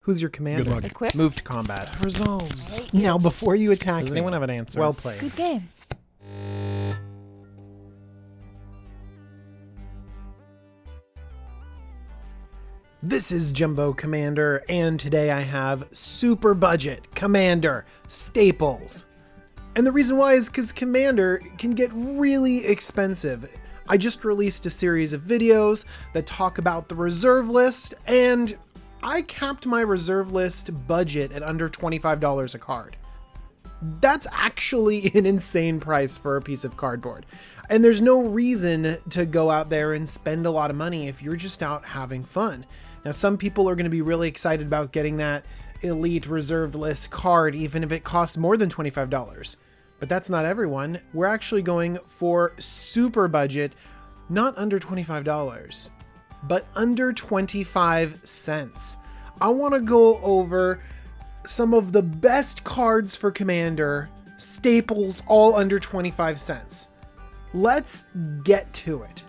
Who's your commander? Good luck. Equip. Move to combat. Resolves. Now, before you attack Does me, anyone have an answer? well played. Good game. This is Jumbo Commander, and today I have Super Budget Commander Staples. And the reason why is because Commander can get really expensive. I just released a series of videos that talk about the reserve list, and I capped my reserve list budget at under $25 a card. That's actually an insane price for a piece of cardboard. And there's no reason to go out there and spend a lot of money if you're just out having fun. Now, some people are going to be really excited about getting that elite reserved list card, even if it costs more than $25. But that's not everyone. We're actually going for super budget, not under $25, but under 25 cents. I want to go over some of the best cards for Commander, staples, all under 25 cents. Let's get to it.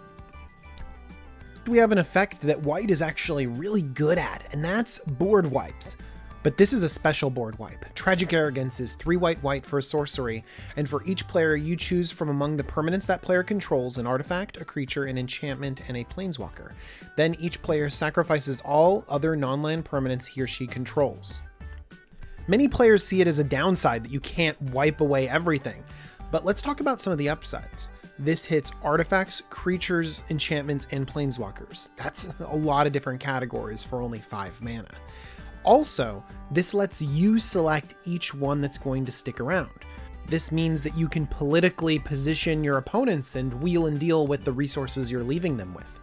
We have an effect that white is actually really good at, and that's board wipes. But this is a special board wipe. Tragic Arrogance is 3 white for a sorcery, and for each player you choose from among the permanents that player controls an artifact, a creature, an enchantment, and a planeswalker. Then each player sacrifices all other non-land permanents he or she controls. Many players see it as a downside that you can't wipe away everything, but let's talk about some of the upsides. This hits artifacts, creatures, enchantments, and planeswalkers. That's a lot of different categories for only 5 mana. Also, this lets you select each one that's going to stick around. This means that you can politically position your opponents and wheel and deal with the resources you're leaving them with.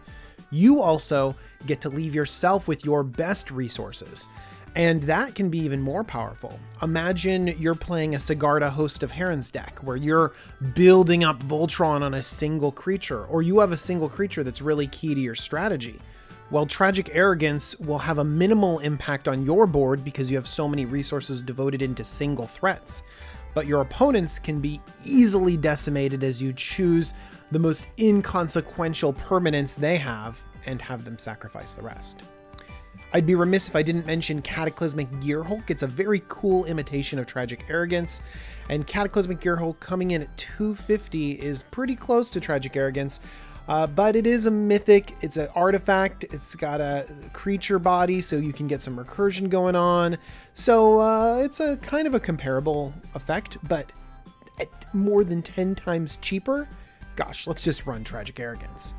You also get to leave yourself with your best resources, and that can be even more powerful. Imagine you're playing a Sigarda Host of Herons deck where you're building up Voltron on a single creature, or you have a single creature that's really key to your strategy. Well, Tragic Arrogance will have a minimal impact on your board because you have so many resources devoted into single threats. But your opponents can be easily decimated as you choose the most inconsequential permanents they have and have them sacrifice the rest. I'd be remiss if I didn't mention Cataclysmic Gearhulk. It's a very cool imitation of Tragic Arrogance, and Cataclysmic Gearhulk coming in at $250 is pretty close to Tragic Arrogance, but it is a mythic, it's an artifact, it's got a creature body, so you can get some recursion going on, so it's a kind of a comparable effect, but at more than 10 times cheaper. Gosh, let's just run Tragic Arrogance.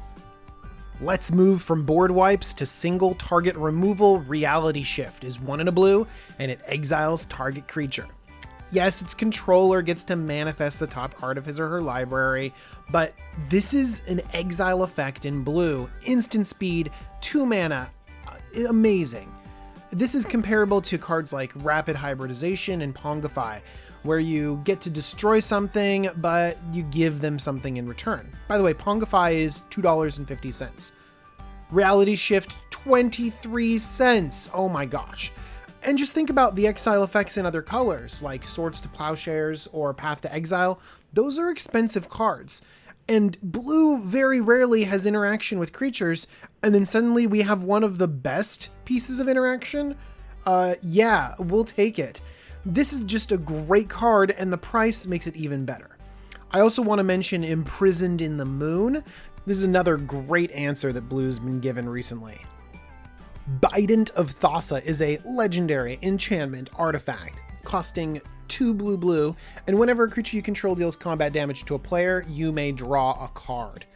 Let's move from board wipes to single target removal. Reality Shift is 1 in a blue, and it exiles target creature. Yes, its controller gets to manifest the top card of his or her library, but this is an exile effect in blue. Instant speed, 2 mana, amazing. This is comparable to cards like Rapid Hybridization and Pongify, where you get to destroy something, but you give them something in return. By the way, Pongify is $2.50. Reality Shift, 23 cents. Oh my gosh. And just think about the exile effects in other colors, like Swords to Plowshares or Path to Exile. Those are expensive cards. And blue very rarely has interaction with creatures, and then suddenly we have one of the best pieces of interaction? Yeah, we'll take it. This is just a great card, and the price makes it even better. I also want to mention Imprisoned in the Moon. This is another great answer that Blue's been given recently. Bident of Thathe is a legendary enchantment artifact, costing 2 blue, and whenever a creature you control deals combat damage to a player, you may draw a card.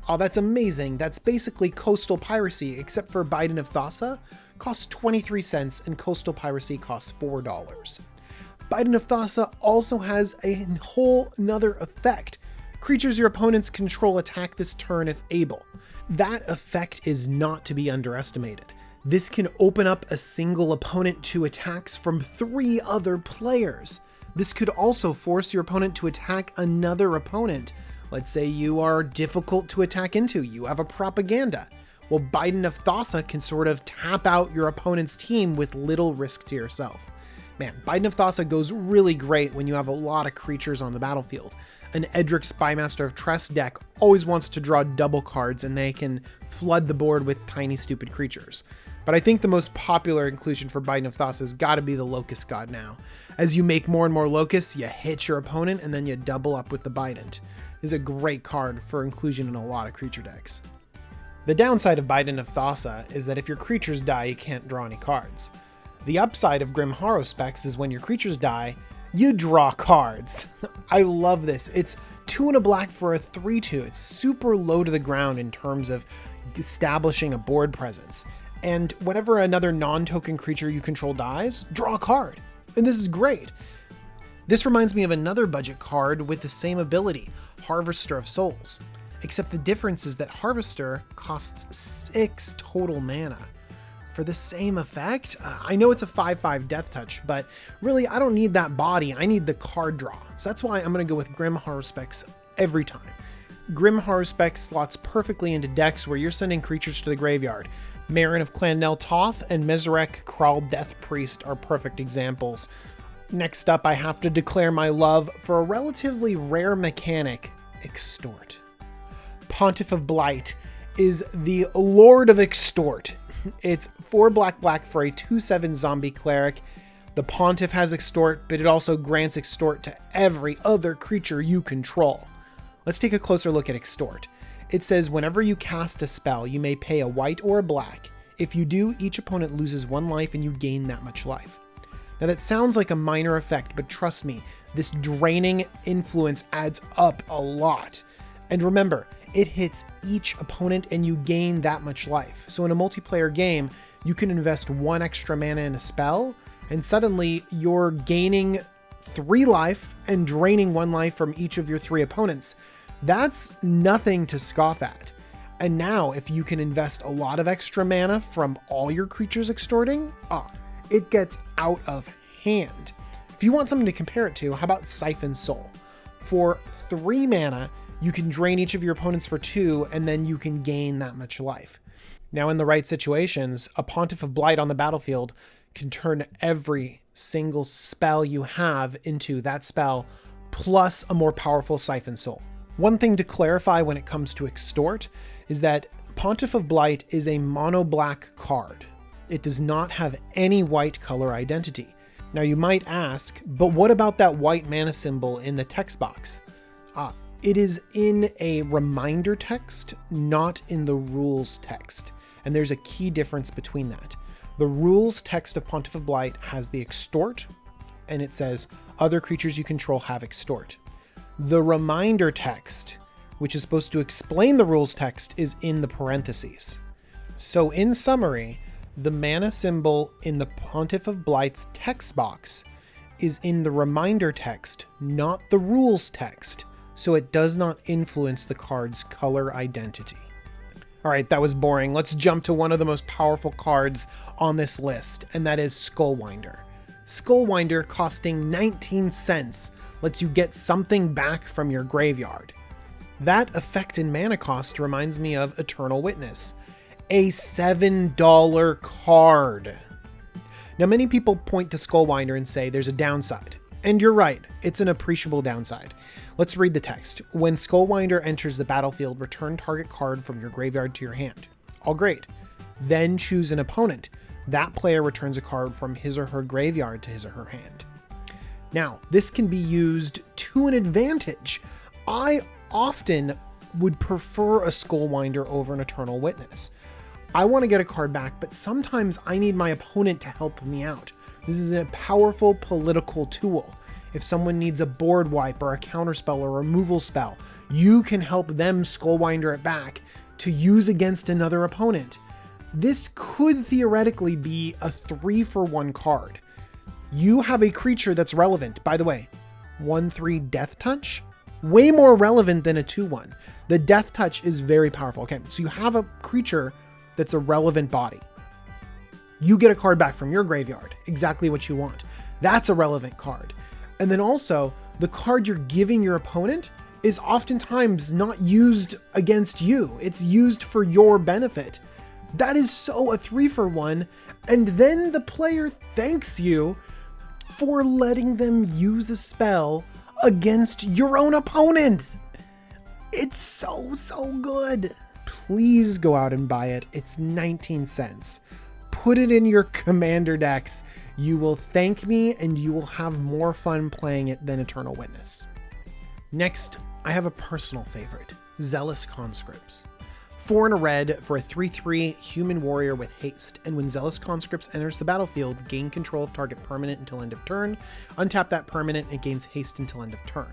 Oh, that's amazing. That's basically Coastal Piracy, except for Bident of Thathe costs 23 cents and Coastal Piracy costs $4. Bident of Thathe also has a whole nother effect. Creatures your opponents control attack this turn if able. That effect is not to be underestimated. This can open up a single opponent to attacks from 3 other players. This could also force your opponent to attack another opponent. Let's say you are difficult to attack into, you have a propaganda. Well, Bident of Thathe can sort of tap out your opponent's team with little risk to yourself. Man, Bident of Thathe goes really great when you have a lot of creatures on the battlefield. An Edric Spymaster of Tress deck always wants to draw double cards, and they can flood the board with tiny stupid creatures. But I think the most popular inclusion for Bident of Thassa has got to be the Locust God now. As you make more and more Locusts, you hit your opponent and then you double up with the Bident. Is a great card for inclusion in a lot of creature decks. The downside of Bident of Thassa is that if your creatures die, you can't draw any cards. The upside of Grim Harrowspecs is when your creatures die, you draw cards. I love this. It's 2 and a black for a 3/2. It's super low to the ground in terms of establishing a board presence. And whenever another non-token creature you control dies, draw a card. And this is great. This reminds me of another budget card with the same ability, Harvester of Souls. Except the difference is that Harvester costs 6 total mana. For the same effect, I know it's a 5/5 Death Touch, but really I don't need that body, I need the card draw. So that's why I'm going to go with Grim Harrowspecs every time. Grim Harrowspecs slots perfectly into decks where you're sending creatures to the graveyard. Marin of Clan Nel Thathe and Mezarek Kral Death Priest are perfect examples. Next up, I have to declare my love for a relatively rare mechanic, Extort. Pontiff of Blight is the Lord of Extort. It's 4 black for a 2/7 zombie cleric. The Pontiff has Extort, but it also grants Extort to every other creature you control. Let's take a closer look at Extort. It says whenever you cast a spell, you may pay a white or a black. If you do, each opponent loses 1 life and you gain that much life. Now that sounds like a minor effect, but trust me, this draining influence adds up a lot. And remember, it hits each opponent and you gain that much life. So in a multiplayer game, you can invest 1 extra mana in a spell, and suddenly you're gaining 3 life and draining 1 life from each of your 3 opponents. That's nothing to scoff at. And now, if you can invest a lot of extra mana from all your creatures extorting, it gets out of hand. If you want something to compare it to, how about Siphon Soul? For 3 mana, you can drain each of your opponents for 2, and then you can gain that much life. Now, in the right situations, a Pontiff of Blight on the battlefield can turn every single spell you have into that spell, plus a more powerful Siphon Soul. One thing to clarify when it comes to Extort is that Pontiff of Blight is a mono-black card. It does not have any white color identity. Now you might ask, but what about that white mana symbol in the text box? It is in a reminder text, not in the rules text. And there's a key difference between that. The rules text of Pontiff of Blight has the Extort, and it says, other creatures you control have Extort. The reminder text, which is supposed to explain the rules text, is in the parentheses. So in summary, the mana symbol in the Pontiff of Blight's text box is in the reminder text, not the rules text, so it does not influence the card's color identity. All right, that was boring. Let's jump to one of the most powerful cards on this list, and that is Skullwinder. Skullwinder, costing 19 cents, lets you get something back from your graveyard. That effect in mana cost reminds me of Eternal Witness, a $7 card. Now, many people point to Skullwinder and say there's a downside. And you're right, it's an appreciable downside. Let's read the text. When Skullwinder enters the battlefield, return target card from your graveyard to your hand. All great. Then choose an opponent. That player returns a card from his or her graveyard to his or her hand. Now, this can be used to an advantage. I often would prefer a Skullwinder over an Eternal Witness. I want to get a card back, but sometimes I need my opponent to help me out. This is a powerful political tool. If someone needs a board wipe or a counterspell or a removal spell, you can help them Skullwinder it back to use against another opponent. This could theoretically be a 3-for-1 card. You have a creature that's relevant. By the way, 1/3 Death Touch, way more relevant than a 2/1. The Death Touch is very powerful. Okay, so you have a creature that's a relevant body. You get a card back from your graveyard, exactly what you want. That's a relevant card. And then also, the card you're giving your opponent is oftentimes not used against you. It's used for your benefit. That is so a 3-for-1. And then the player thanks you for letting them use a spell against your own opponent. It's so good. Please go out and buy it. It's 19 cents. put it in your commander decks. You will thank me and you will have more fun playing it than Eternal Witness. Next, I have a personal favorite, Zealous Conscripts. 4 and a red for a 3/3 human warrior with haste, and when Zealous Conscripts enters the battlefield, gain control of target permanent until end of turn, untap that permanent and it gains haste until end of turn.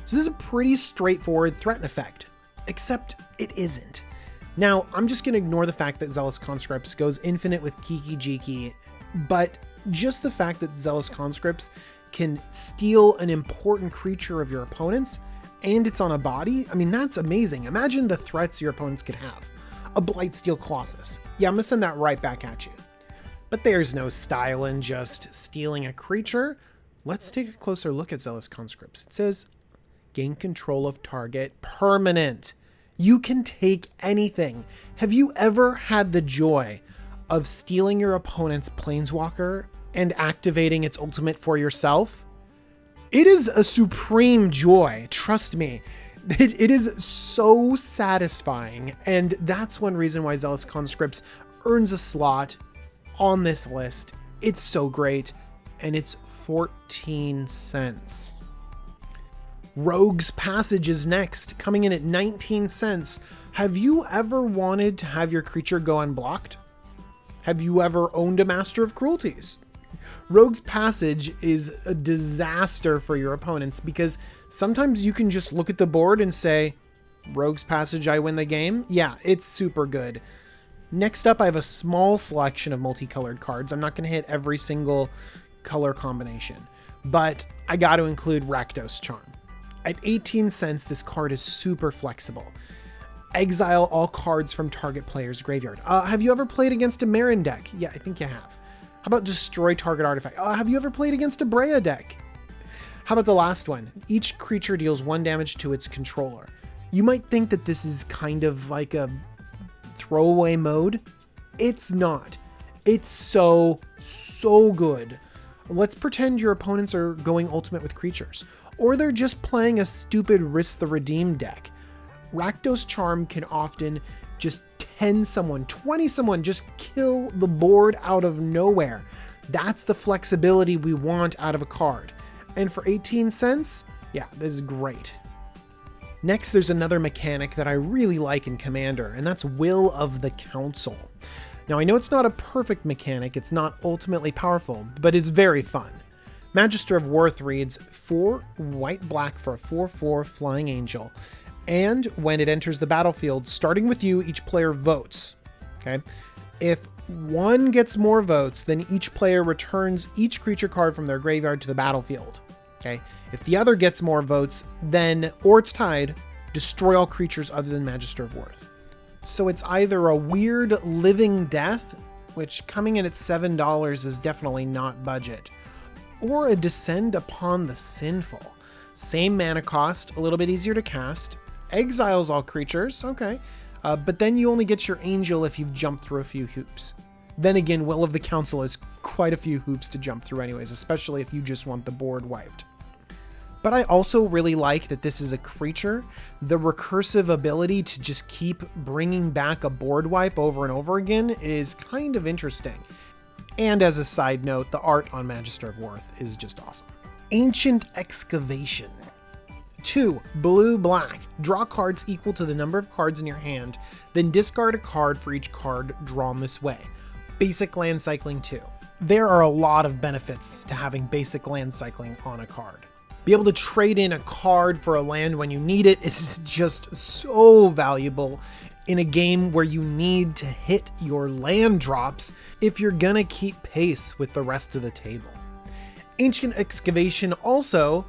So this is a pretty straightforward threat effect, except it isn't. Now, I'm just going to ignore the fact that Zealous Conscripts goes infinite with Kiki Jiki, but just the fact that Zealous Conscripts can steal an important creature of your opponent's and it's on a body, I mean, that's amazing. Imagine the threats your opponents could have. A Blightsteel Colossus. Yeah, I'm gonna send that right back at you. But there's no style in just stealing a creature. Let's take a closer look at Zealous Conscripts. It says, gain control of target permanent. You can take anything. Have you ever had the joy of stealing your opponent's Planeswalker and activating its ultimate for yourself? It is a supreme joy, trust me. It is so satisfying, and that's one reason why Zealous Conscripts earns a slot on this list. It's so great, and it's 14 cents. Rogue's Passage is next, coming in at 19 cents. Have you ever wanted to have your creature go unblocked? Have you ever owned a Master of Cruelties? Rogue's Passage is a disaster for your opponents because sometimes you can just look at the board and say, Rogue's Passage, I win the game. Yeah, it's super good. Next up, I have a small selection of multicolored cards. I'm not going to hit every single color combination, but I got to include Rackdose Charm. At 18 cents, this card is super flexible. Exile all cards from target player's graveyard. Have you ever played against a Marin deck? Yeah, I think you have. How about destroy target artifact? Have you ever played against a Brea deck? How about the last one? Each creature deals 1 damage to its controller. You might think that this is kind of like a throwaway mode. It's not. It's so good. Let's pretend your opponents are going ultimate with creatures, or they're just playing a stupid Risk the Redeem deck. Rackdose Charm can often just 10 someone, 20 someone, just kill the board out of nowhere. That's the flexibility we want out of a card. And for 18 cents, yeah, this is great. Next, there's another mechanic that I really like in Commander, and that's Will of the Council. Now, I know it's not a perfect mechanic, it's not ultimately powerful, but it's very fun. Magister of Ward reads 4 white-black for a 4/4 flying angel. And when it enters the battlefield, starting with you, each player votes. Okay. If one gets more votes, then each player returns each creature card from their graveyard to the battlefield. Okay. If the other gets more votes, then, or it's tied, destroy all creatures other than Magister of Ward. So it's either a weird living death, which coming in at $7 is definitely not budget, or a Descend Upon the Sinful. Same mana cost, a little bit easier to cast. Exiles all creatures, okay. But then you only get your angel if you've jumped through a few hoops. Then again, Will of the Council is quite a few hoops to jump through anyways, especially if you just want the board wiped. But I also really like that this is a creature. The recursive ability to just keep bringing back a board wipe over and over again is kind of interesting. And as a side note, the art on Magister of Ward is just awesome. Ancient Excavation. 2, blue-black. Draw cards equal to the number of cards in your hand, then discard a card for each card drawn this way. Basic land cycling 2. There are a lot of benefits to having basic land cycling on a card. Be able to trade in a card for a land when you need it is just so valuable in a game where you need to hit your land drops if you're gonna keep pace with the rest of the table. Ancient Excavation also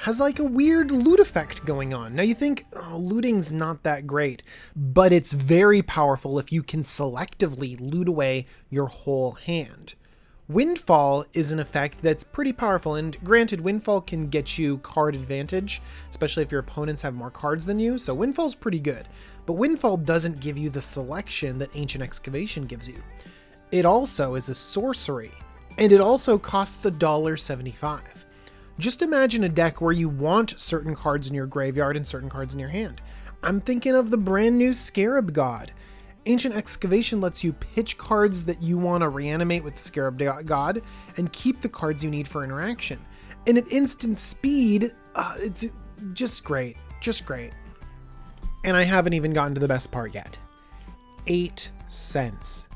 has like a weird loot effect going on. Now you think, oh, looting's not that great, but it's very powerful if you can selectively loot away your whole hand. Windfall is an effect that's pretty powerful, and granted, Windfall can get you card advantage, especially if your opponents have more cards than you, so Windfall's pretty good. But Windfall doesn't give you the selection that Ancient Excavation gives you. It also is a sorcery, and it also costs $1.75. Just imagine a deck where you want certain cards in your graveyard and certain cards in your hand. I'm thinking of the brand new Scarab God. Ancient Excavation lets you pitch cards that you want to reanimate with the Scarab God and keep the cards you need for interaction. And at instant speed, it's just great, just great. And I haven't even gotten to the best part yet. 8 cents.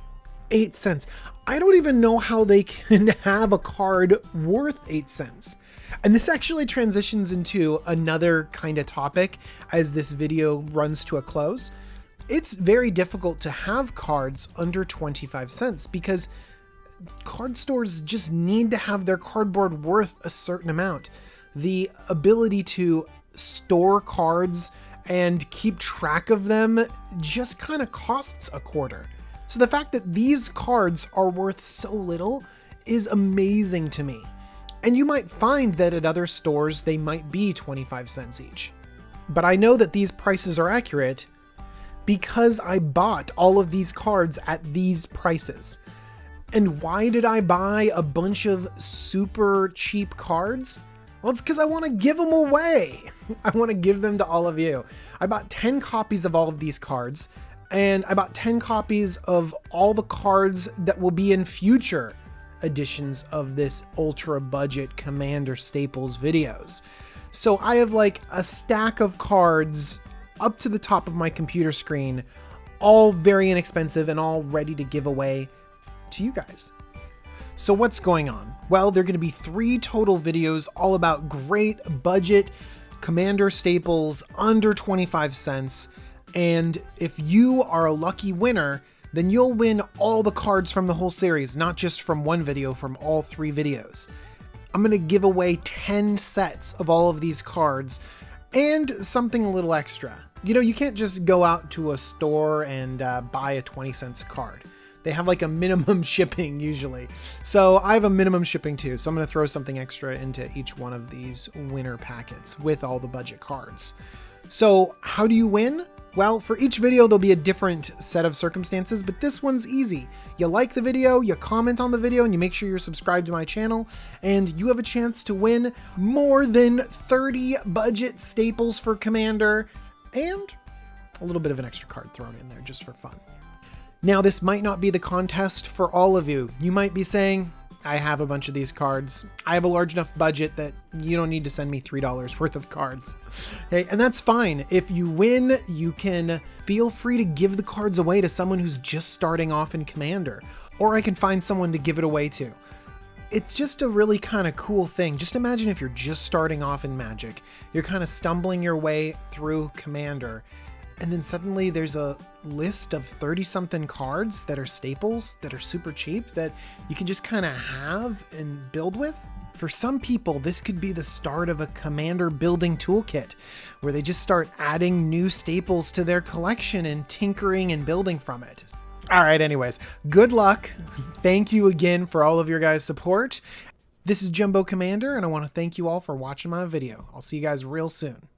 8 cents. I don't even know how they can have a card worth 8 cents. And this actually transitions into another kind of topic as this video runs to a close. It's very difficult to have cards under 25 cents because card stores just need to have their cardboard worth a certain amount. The ability to store cards and keep track of them just kind of costs a quarter. So the fact that these cards are worth so little is amazing to me. And you might find that at other stores they might be 25 cents each. But I know that these prices are accurate because I bought all of these cards at these prices. And why did I buy a bunch of super cheap cards? Well, it's because I want to give them away. I want to give them to all of you. I bought 10 copies of all of these cards, and I bought 10 copies of all the cards that will be in future editions of this ultra budget Commander Staples videos. So I have like a stack of cards up to the top of my computer screen, all very inexpensive and all ready to give away to you guys. So what's going on? Well, there are going to be 3 total videos all about great budget Commander Staples under 25 cents. And if you are a lucky winner, then you'll win all the cards from the whole series, not just from one video, from all 3 videos. I'm going to give away 10 sets of all of these cards and something a little extra. You know, you can't just go out to a store and buy a 20 cents card. They have like a minimum shipping usually. So I have a minimum shipping too. So I'm going to throw something extra into each one of these winner packets with all the budget cards. So how do you win? Well, for each video, there'll be a different set of circumstances, but this one's easy. You like the video, you comment on the video, and you make sure you're subscribed to my channel, and you have a chance to win more than 30 budget staples for Commander, and a little bit of an extra card thrown in there just for fun. Now, this might not be the contest for all of you. You might be saying, I have a bunch of these cards. I have a large enough budget that you don't need to send me $3 worth of cards. Okay, and that's fine. If you win, you can feel free to give the cards away to someone who's just starting off in Commander, or I can find someone to give it away to. It's just a really kind of cool thing. Just imagine if you're just starting off in Magic, you're kind of stumbling your way through Commander, and then suddenly there's a list of 30-something cards that are staples, that are super cheap, that you can just kind of have and build with. For some people, this could be the start of a Commander building toolkit, where they just start adding new staples to their collection and tinkering and building from it. All right, anyways, good luck. Thank you again for all of your guys' support. This is Jumbo Commander, and I want to thank you all for watching my video. I'll see you guys real soon.